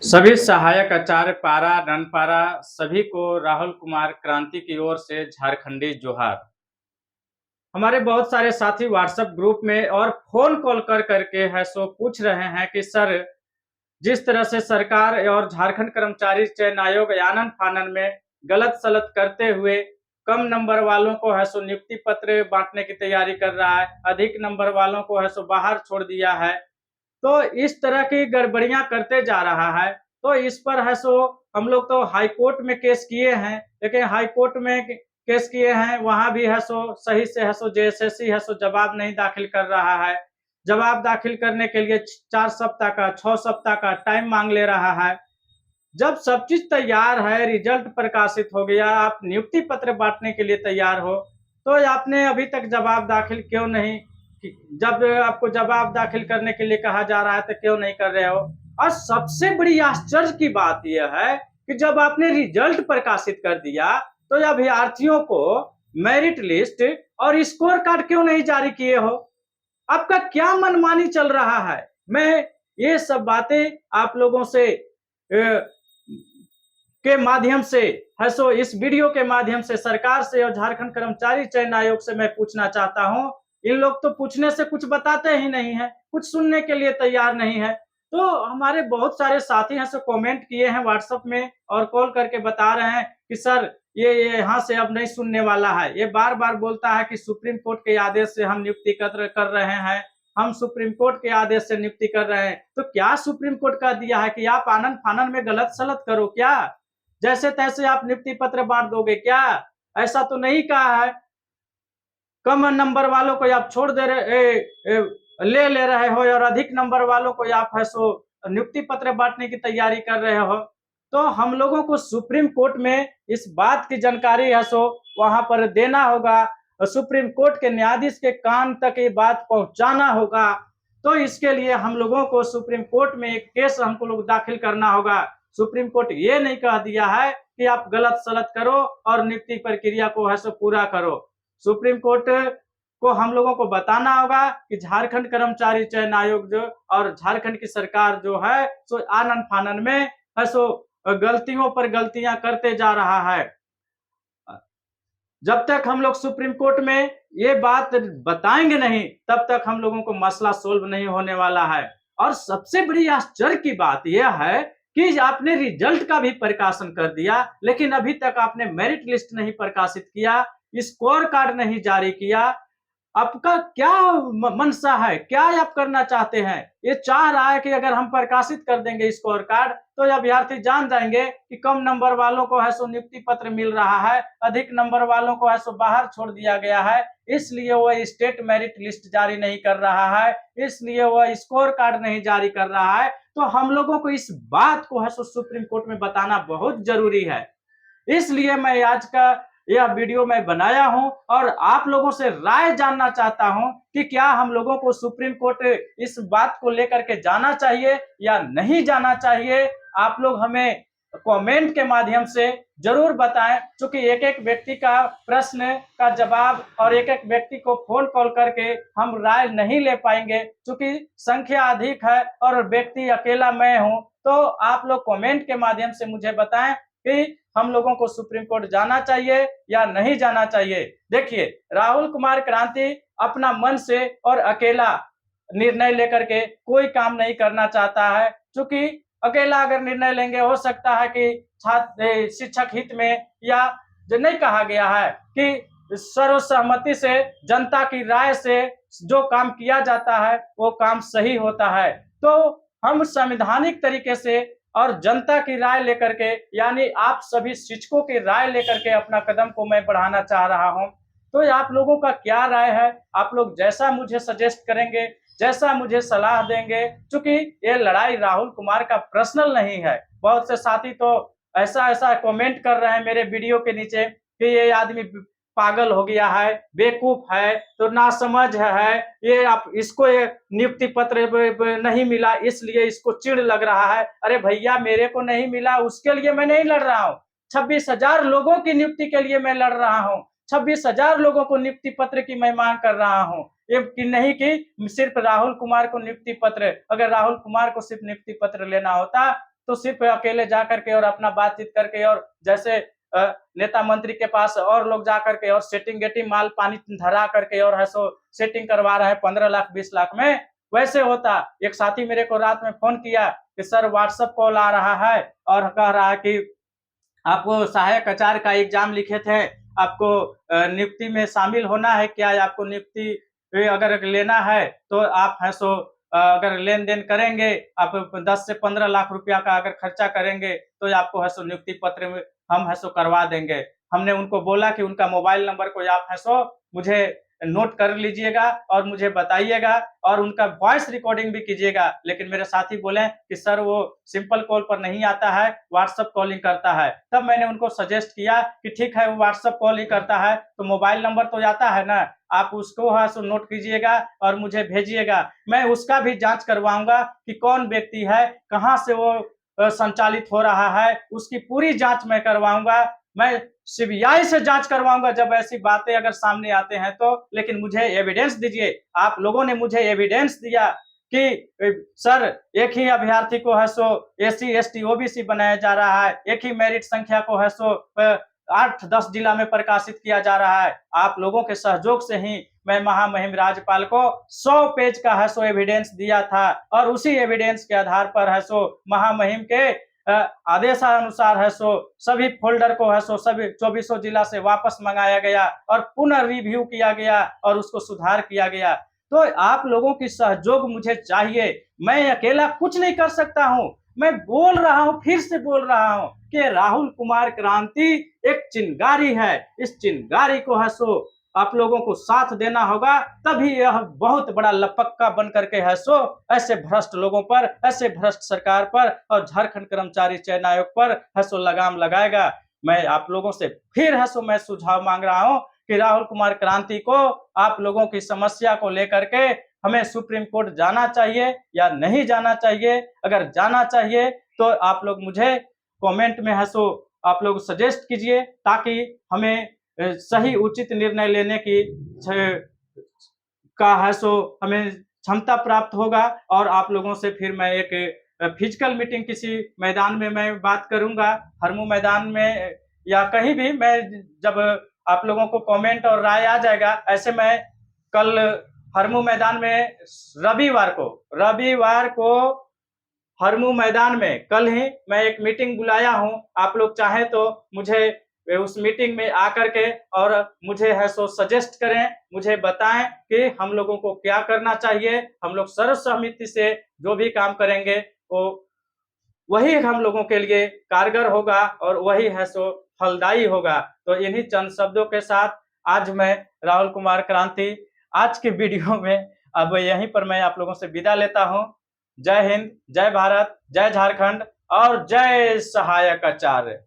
सभी सहायक आचार्य पारा ननपारा सभी को राहुल कुमार क्रांति की ओर से झारखंडी जोहार। हमारे बहुत सारे साथी व्हाट्सएप ग्रुप में और फोन कॉल कर करके है सो पूछ रहे हैं कि सर, जिस तरह से सरकार और झारखंड कर्मचारी चयन आयोग आनन फानन में गलत सलत करते हुए कम नंबर वालों को है सो नियुक्ति पत्र बांटने की तैयारी कर रहा है, अधिक नंबर वालों को है सो बाहर छोड़ दिया है। तो इस तरह की गड़बड़ियां करते जा रहा है। तो इस पर है सो हम लोग तो हाई कोर्ट में केस किए हैं, लेकिन हाई कोर्ट में केस किए हैं, वहां भी है सो सही से है सो जेएसएससी है सो जवाब नहीं दाखिल कर रहा है। जवाब दाखिल करने के लिए 4 सप्ताह का 6 सप्ताह का टाइम मांग ले रहा है। जब सब चीज तैयार है, रिजल्ट प्रकाशित हो गया, आप नियुक्ति पत्र बांटने के लिए तैयार हो, तो आपने अभी तक जवाब दाखिल क्यों नहीं? जब आपको जवाब दाखिल करने के लिए कहा जा रहा है तो क्यों नहीं कर रहे हो? और सबसे बड़ी आश्चर्य की बात यह है कि जब आपने रिजल्ट प्रकाशित कर दिया तो अभ्यर्थियों को मेरिट लिस्ट और स्कोर कार्ड क्यों नहीं जारी किए हो? आपका क्या मनमानी चल रहा है? मैं ये सब बातें आप लोगों से के माध्यम से है सो इस वीडियो के माध्यम से सरकार से और झारखंड कर्मचारी चयन आयोग से मैं पूछना चाहता हूं। इन लोग तो पूछने से कुछ बताते ही नहीं है, कुछ सुनने के लिए तैयार नहीं है। तो हमारे बहुत सारे साथी हैं सो कमेंट किए हैं व्हाट्सएप में और कॉल करके बता रहे हैं कि सर, ये यहाँ से अब नहीं सुनने वाला है। ये बार बार बोलता है कि सुप्रीम कोर्ट के आदेश से हम नियुक्ति कर रहे हैं, हम सुप्रीम कोर्ट के आदेश से नियुक्ति कर रहे हैं। तो क्या सुप्रीम कोर्ट का दिया है कि आप आनन फानन में गलत सलत करो क्या? जैसे तैसे आप नियुक्ति पत्र बांट दोगे क्या? ऐसा तो नहीं कहा है। कम नंबर वालों को आप छोड़ दे रहे ले रहे हो और अधिक नंबर वालों को आप है सो नियुक्ति पत्र बांटने की तैयारी कर रहे हो। तो हम लोगों को सुप्रीम कोर्ट में इस बात की जानकारी है सो वहां पर देना होगा, सुप्रीम कोर्ट के न्यायाधीश के कान तक ये बात पहुंचाना होगा। तो इसके लिए हम लोगों को सुप्रीम कोर्ट में एक केस हमको लोग दाखिल करना होगा। सुप्रीम कोर्ट ये नहीं कह दिया है कि आप गलत सलत करो और नियुक्ति प्रक्रिया को है सो पूरा करो। सुप्रीम कोर्ट को हम लोगों को बताना होगा कि झारखंड कर्मचारी चयन आयोग जो और झारखंड की सरकार जो है सो आनन फानन में है सो गलतियों पर गलतियां करते जा रहा है। जब तक हम लोग सुप्रीम कोर्ट में ये बात बताएंगे नहीं, तब तक हम लोगों को मसला सोल्व नहीं होने वाला है। और सबसे बड़ी आश्चर्य की बात यह है कि आपने रिजल्ट का भी प्रकाशन कर दिया, लेकिन अभी तक आपने मेरिट लिस्ट नहीं प्रकाशित किया, स्कोर कार्ड नहीं जारी किया। आपका क्या मनसा है? क्या आप करना चाहते हैं? ये चाह रहा है कि अगर हम प्रकाशित कर देंगे स्कोर कार्ड तो अभ्यर्थी जान जाएंगे कि कम नंबर वालों को है सो नियुक्ति पत्र मिल रहा है, अधिक नंबर वालों को है सो बाहर छोड़ दिया गया है, इसलिए वह स्टेट मेरिट लिस्ट जारी नहीं कर रहा है, इसलिए वह स्कोर कार्ड नहीं जारी कर रहा है। तो हम लोगों को इस बात को है सो सुप्रीम कोर्ट में बताना बहुत जरूरी है। इसलिए मैं आज का यह वीडियो मैं बनाया हूं और आप लोगों से राय जानना चाहता हूं कि क्या हम लोगों को सुप्रीम कोर्ट इस बात को लेकर के जाना चाहिए या नहीं जाना चाहिए। आप लोग हमें कमेंट के माध्यम से जरूर बताएं, क्योंकि एक एक व्यक्ति का प्रश्न का जवाब और एक एक व्यक्ति को फोन कॉल करके हम राय नहीं ले पाएंगे, क्योंकि संख्या अधिक है और व्यक्ति अकेला मैं हूं। तो आप लोग कमेंट के माध्यम से मुझे बताएं कि हम लोगों को सुप्रीम कोर्ट जाना चाहिए या नहीं जाना चाहिए। देखिए, राहुल कुमार क्रांति अपना मन से और अकेला निर्णय लेकर के कोई काम नहीं करना चाहता है, क्योंकि अकेला अगर निर्णय लेंगे हो सकता है कि छात्र शिक्षक हित में, या जो नहीं कहा गया है कि सर्वसहमति से जनता की राय से जो काम किया जाता है वो काम सही होता है। तो हम संवैधानिक तरीके से और जनता की राय लेकर के, यानी आप सभी शिक्षकों की राय लेकर के अपना कदम को मैं बढ़ाना चाह रहा हूं। तो आप लोगों का क्या राय है? आप लोग जैसा मुझे सजेस्ट करेंगे, जैसा मुझे सलाह देंगे, क्योंकि ये लड़ाई राहुल कुमार का पर्सनल नहीं है। बहुत से साथी तो ऐसा ऐसा कमेंट कर रहे हैं मेरे वीडियो के नीचे कि ये आदमी पागल हो गया है, बेवकूफ है, तो नासमझ है, ये आप इसको ये नियुक्ति पत्र नहीं मिला इसलिए इसको चिढ़ लग रहा है। अरे भैया, मेरे को नहीं मिला उसके लिए मैं नहीं लड़ रहा हूँ, 26,000 लोगों की नियुक्ति के लिए मैं लड़ रहा हूँ। 26,000 लोगों को नियुक्ति पत्र की मैं मांग कर रहा हूँ, ये कि नहीं कि सिर्फ राहुल कुमार को नियुक्ति पत्र। अगर राहुल कुमार को सिर्फ नियुक्ति पत्र लेना होता तो सिर्फ अकेले जा करके और अपना बातचीत करके और जैसे नेता मंत्री के पास और लोग जा करके और सेटिंग गेटिंग माल पानी धरा करके और है सो सेटिंग करवा रहे हैं 15 लाख 20 लाख में, वैसे होता। एक साथी मेरे को रात में फोन किया कि सर व्हाट्सएप कॉल आ रहा है और कह रहा है कि आपको सहायक आचार्य का एग्जाम लिखे थे, आपको नियुक्ति में शामिल होना है क्या, आपको नियुक्ति अगर लेना है तो आप है सो अगर लेन देन करेंगे, आप 10 से 15 लाख रुपया का अगर खर्चा करेंगे तो आपको है सो नियुक्ति पत्र में हम है सो करवा देंगे। हमने उनको बोला कि उनका मोबाइल नंबर को आप है सो मुझे नोट कर लीजिएगा और मुझे बताइएगा और उनका वॉइस रिकॉर्डिंग भी कीजिएगा। लेकिन मेरे साथी बोले कि सर वो सिंपल कॉल पर नहीं आता है, व्हाट्सएप कॉलिंग करता है। तब मैंने उनको सजेस्ट किया कि ठीक है वो व्हाट्सएप कॉल ही करता है तो मोबाइल नंबर तो आता है ना, आप उसको है सो नोट कीजिएगा और मुझे भेजिएगा। मैं उसका भी जांच करवाऊंगा कि कौन व्यक्ति है, कहाँ से वो संचालित हो रहा है, उसकी पूरी जांच मैं करवाऊंगा। मैं सीबीआई से जांच करवाऊंगा जब ऐसी बातें अगर सामने आते हैं तो। लेकिन मुझे एविडेंस दीजिए। आप लोगों ने मुझे एविडेंस दिया कि सर एक ही अभ्यर्थी को है सो एससी एसटी ओबीसी बनाया जा रहा है, एक ही मेरिट संख्या को है सो 8-10 जिला में प्रकाशित किया जा रहा है। आप लोगों के सहयोग से ही मैं महामहिम राज्यपाल को 100 पेज का है सो एविडेंस दिया था और उसी एविडेंस के आधार पर है सो महामहिम के आदेशानुसार है सो सभी फोल्डर को है सो सभी 24 जिला से वापस मंगाया गया और पुनः रिव्यू किया गया और उसको सुधार किया गया। तो आप लोगों की सहयोग मुझे चाहिए, मैं अकेला कुछ नहीं कर सकता हूं। मैं बोल रहा हूं, फिर से बोल रहा हूं कि राहुल कुमार क्रांति एक चिंगारी है। इस चिंगारी को है सो आप लोगों को साथ देना होगा, तभी यह बहुत बड़ा लपक्का बन करके है सो ऐसे भ्रष्ट लोगों पर, ऐसे भ्रष्ट सरकार पर और झारखंड कर्मचारी चयन आयोग पर है सो लगाम लगाएगा। मैं आप लोगों से फिर है सो मैं सुझाव मांग रहा हूं कि राहुल कुमार क्रांति को आप लोगों की समस्या को लेकर के हमें सुप्रीम कोर्ट जाना चाहिए या नहीं जाना चाहिए। अगर जाना चाहिए तो आप लोग मुझे कमेंट में है सो आप लोग सजेस्ट कीजिए ताकि हमें सही उचित निर्णय लेने की का है सो हमें क्षमता प्राप्त होगा। और आप लोगों से फिर मैं एक फिजिकल मीटिंग किसी मैदान में मैं बात करूंगा, हरमू मैदान में या कहीं भी। मैं जब आप लोगों को कमेंट और राय आ जाएगा, ऐसे मैं कल हरमू मैदान में रविवार को हरमू मैदान में कल ही मैं एक मीटिंग बुलाया हूं। आप लोग चाहे तो मुझे उस मीटिंग में आकर के और मुझे है सो सजेस्ट करें, मुझे बताएं कि हम लोगों को क्या करना चाहिए। हम लोग सर्वसम्मति से जो भी काम करेंगे वो वही हम लोगों के लिए कारगर होगा और वही है सो फलदायी होगा। तो इन्हीं चंद शब्दों के साथ आज मैं राहुल कुमार क्रांति आज के वीडियो में अब यहीं पर मैं आप लोगों से विदा लेता हूं। जय हिंद, जय भारत, जय झारखंड और जय सहायक आचार्य।